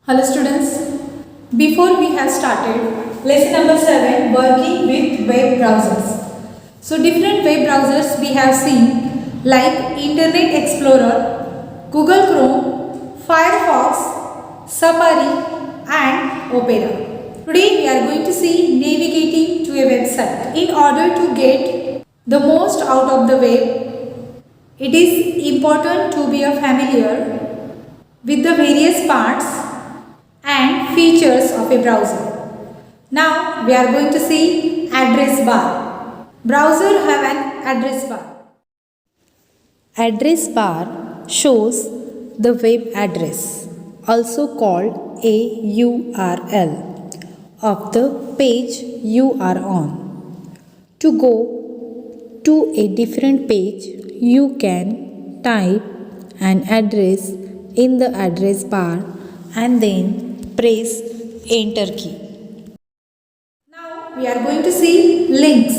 Hello students, before we have started lesson number 7 working with web browsers. So different web browsers we have seen like Internet Explorer, Google Chrome, Firefox, Safari and Opera. Today we are going to see navigating to a website. In order to get the most out of the web, it is important to be familiar with the various parts and features of a browser. Now we are going to see address bar. Browser have an address bar. Address bar shows the web address, also called a URL, of the page you are on. To go to a different page, you can type an address in the address bar and then press enter key. Now we are going to see links.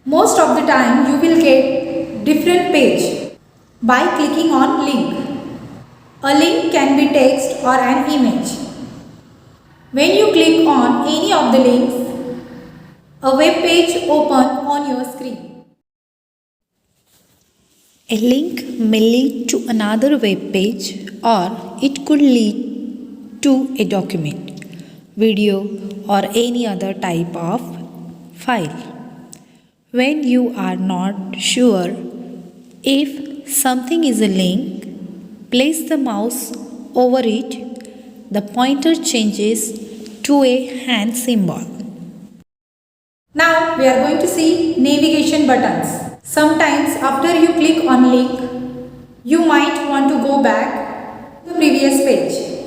Most of the time you will get different page by clicking on link. A link can be text or an image. When you click on any of the links, a web page open on your screen. A link may lead to another web page or it could lead to a document, video or any other type of file. When you are not sure if something is a link, place the mouse over it. The pointer changes to a hand symbol. Now we are going to see navigation buttons. Sometimes after you click on link, you might want to go back to the previous page.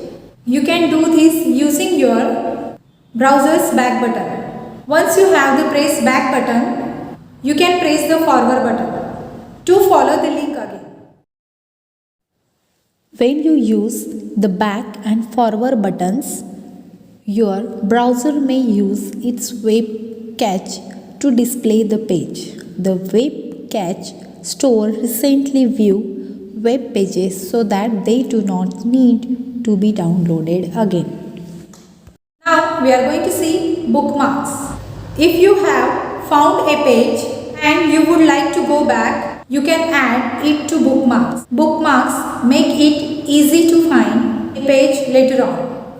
You can do this using your browser's back button. Once you have the press back button, you can press the forward button to follow the link again. When you use the back and forward buttons, your browser may use its web cache to display the page. The web cache stores recently viewed web pages so that they do not need to be downloaded again. Now we are going to see bookmarks. If you have found a page and you would like to go back, you can add it to bookmarks. Bookmarks make it easy to find a page later on.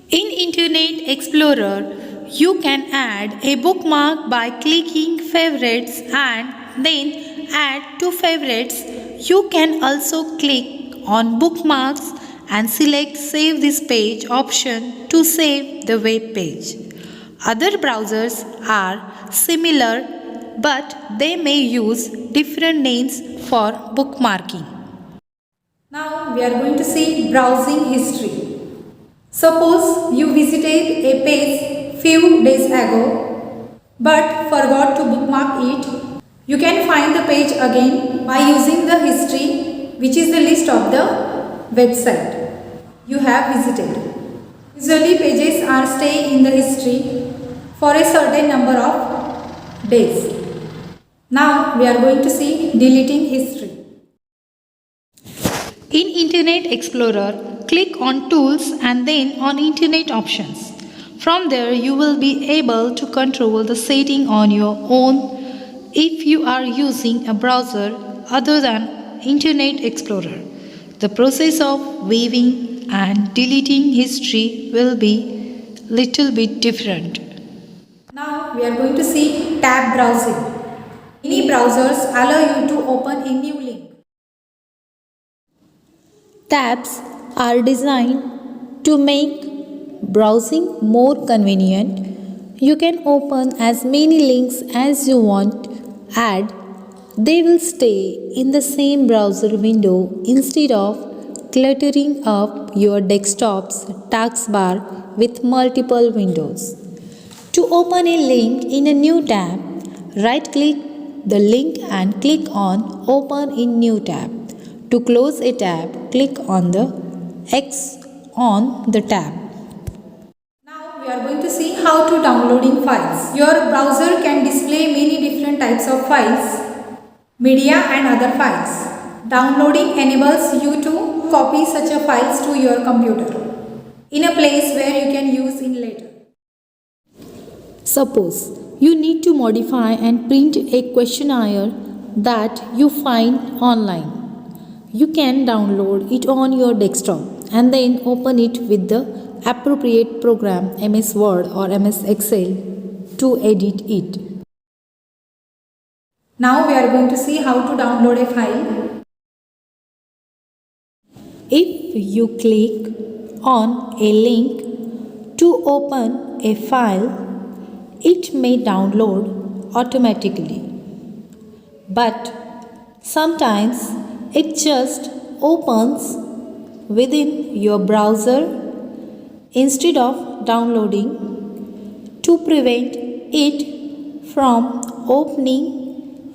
In Internet Explorer, you can add a bookmark by clicking favorites and then add to favorites. You can also click on bookmarks and select save this page option to save the web page. Other browsers are similar but they may use different names for bookmarking. Now we are going to see browsing history. Suppose you visited a page few days ago but forgot to bookmark it. You can find the page again by using the history, which is the list of the website you have visited. Usually pages are stay in the history for a certain number of days. Now we are going to see deleting history. In Internet Explorer, click on Tools and then on Internet Options. From there, you will be able to control the setting on your own if you are using a browser other than Internet Explorer. The process of viewing and deleting history will be little bit different. Now we are going to see tab browsing. Many browsers allow you to open a new link. Tabs are designed to make browsing more convenient. You can open as many links as you want. They will stay in the same browser window instead of cluttering up your desktop's taskbar with multiple windows. To open a link in a new tab, right-click the link and click on Open in New tab. To close a tab, click on the X on the tab. Now we are going to see how to downloading files. Your browser can display many different types of files, media and other files. Downloading enables you to copy such a files to your computer in a place where you can use in later. Suppose you need to modify and print a questionnaire that you find online. You can download it on your desktop and then open it with the appropriate program MS Word or MS Excel to edit it. Now we are going to see how to download a file. If you click on a link to open a file, it may download automatically. But sometimes it just opens within your browser instead of downloading. To prevent it from opening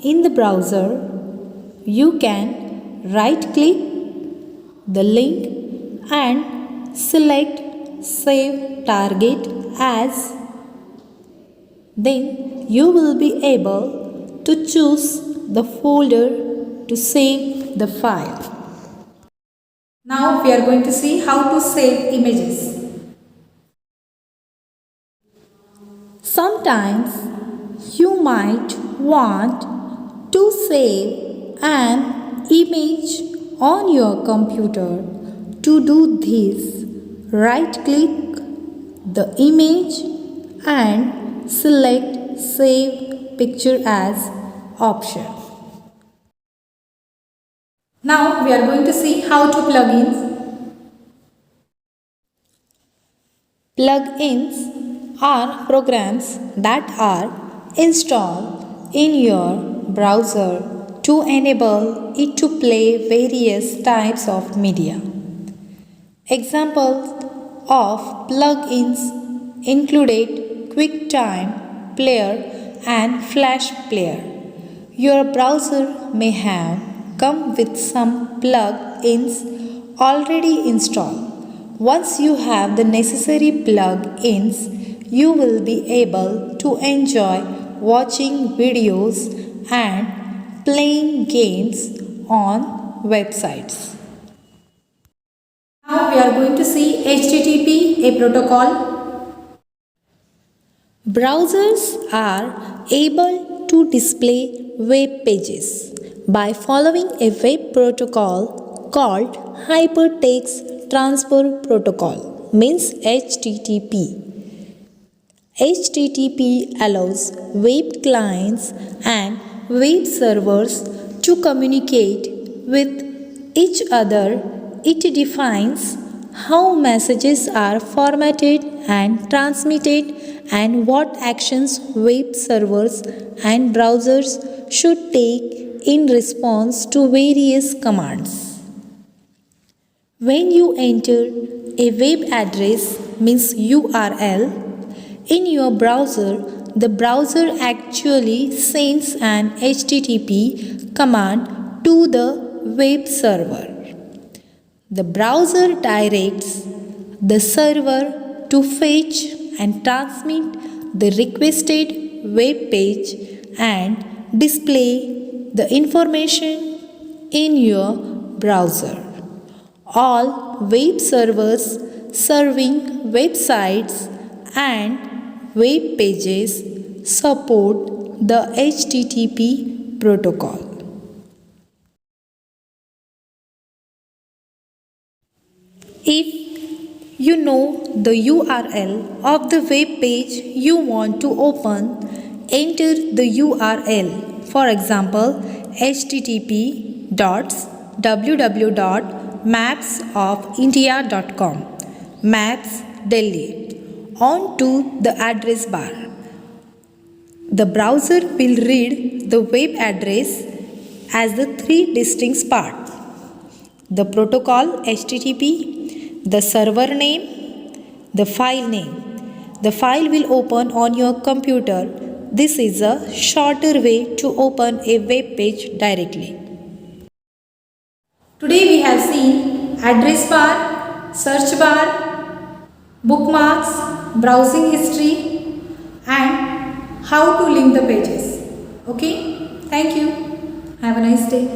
in the browser, you can right click the link and select Save Target As. Then you will be able to choose the folder to save the file. Now we are going to see how to save images. Sometimes you might want to save an image on your computer. To do this, right click the image and select Save Picture As option. Now we are going to see how to plug in. Plugins are programs that are installed in your browser to enable it to play various types of media. Examples of plugins included QuickTime Player and Flash Player. Your browser may have come with some plug-ins already installed. Once you have the necessary plug-ins, you will be able to enjoy watching videos and playing games on websites. Now we are going to see HTTP, a protocol. Browsers are able to display web pages by following a web protocol called Hypertext Transfer Protocol, means HTTP. HTTP allows web clients and web servers to communicate with each other. It defines how messages are formatted and transmitted and what actions web servers and browsers should take in response to various commands. When you enter a web address, means URL, in your browser, the browser actually sends an HTTP command to the web server. The browser directs the server to fetch and transmit the requested web page and display the information in your browser. All web servers serving websites and web pages support the HTTP protocol. If you know the URL of the web page you want to open, enter the URL. For example, http://www.mapsofindia.com, Maps Delhi, onto the address bar. The browser will read the web address as the three distinct parts: the protocol HTTP, the server name, the file name. The file will open on your computer. This is a shorter way to open a web page directly. Today we have seen address bar, search bar, bookmarks, browsing history and how to link the pages. Okay, thank you. Have a nice day.